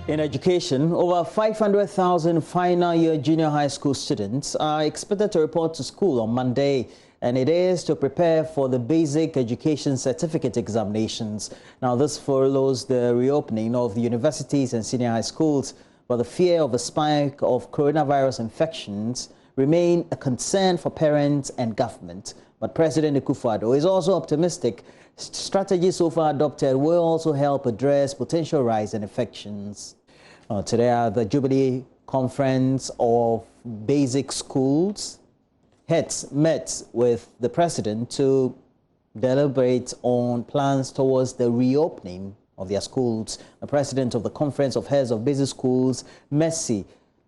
In education, over 500,000 final-year junior high school students are expected to report to school on Monday, and it is to prepare for the basic education certificate examinations. Now, this follows the reopening of the universities and senior high schools, but the fear of a spike of coronavirus infections remain a concern for parents and government. But President Akufo-Addo is also optimistic strategies so far adopted will also help address potential rise in infections. Today at the Jubilee Conference of Basic Schools, heads met with the President to deliberate on plans towards the reopening of their schools. The President of the Conference of Heads of Basic Schools, Mercy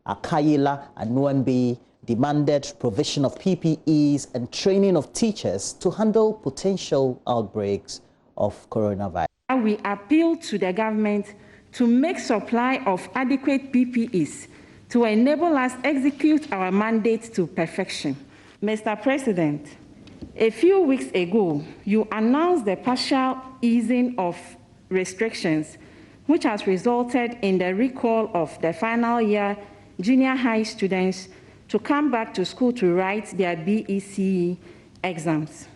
Akayila Anuembi, demanded provision of PPEs and training of teachers to handle potential outbreaks of coronavirus. We appeal to the government to make supply of adequate PPEs to enable us execute our mandate to perfection. Mr. President, a few weeks ago, you announced the partial easing of restrictions, which has resulted in the recall of the final year junior high students to come back to school to write their BECE exams.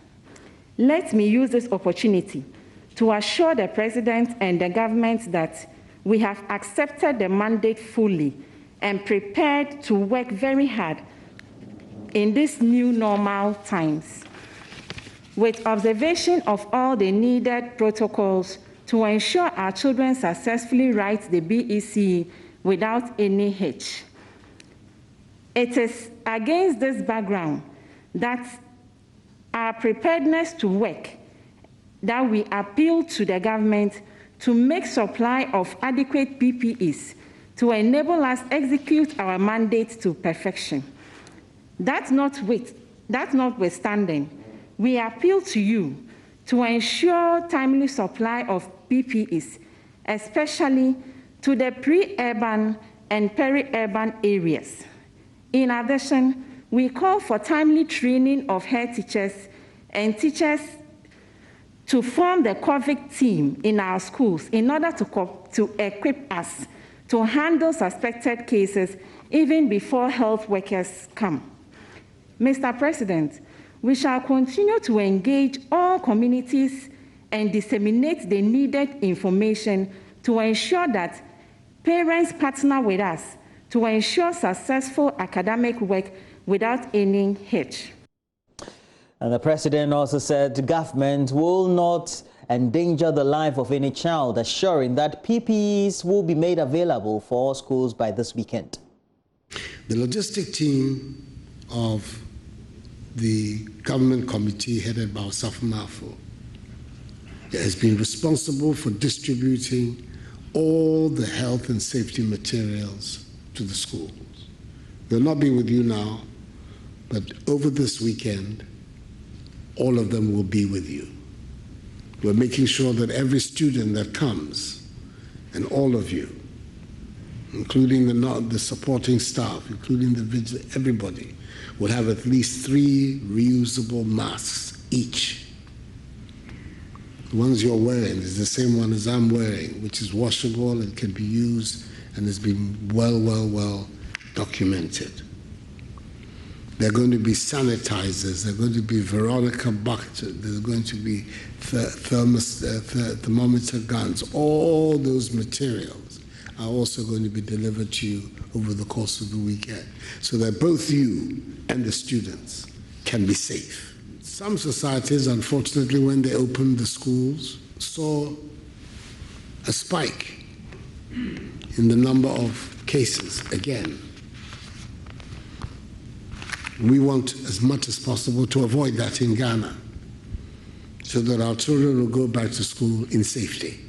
Let me use this opportunity to assure the President and the government that we have accepted the mandate fully and prepared to work very hard in these new normal times, with observation of all the needed protocols to ensure our children successfully write the BECE without any hitch. It is against this background that our preparedness to work that we appeal to the government to make supply of adequate PPEs to enable us execute our mandate to perfection. That notwithstanding, we appeal to you to ensure timely supply of PPEs, especially to the pre-urban and peri-urban areas. In addition, we call for timely training of head teachers and teachers to form the COVID team in our schools in order to equip us to handle suspected cases even before health workers come. Mr. President, we shall continue to engage all communities and disseminate the needed information to ensure that parents partner with us to ensure successful academic work without any hitch. And the President also said government will not endanger the life of any child, assuring that PPEs will be made available for all schools by this weekend. The logistic team of the government committee headed by Osafo has been responsible for distributing all the health and safety materials to the schools. They'll not be with you now, but over this weekend, all of them will be with you. We're making sure that every student that comes, and all of you, including the supporting staff, including the vigilance, everybody, will have at least 3 reusable masks each. The ones you're wearing is the same one as I'm wearing, which is washable and can be used and has been well documented. There are going to be sanitizers, there are going to be Veronica buckets, there's going to be thermometer guns. All those materials are also going to be delivered to you over the course of the weekend so that both you and the students can be safe. Some societies, unfortunately, when they opened the schools, saw a spike in the number of cases again. We want as much as possible to avoid that in Ghana so that our children will go back to school in safety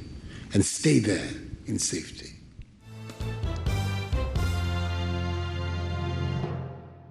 and stay there in safety.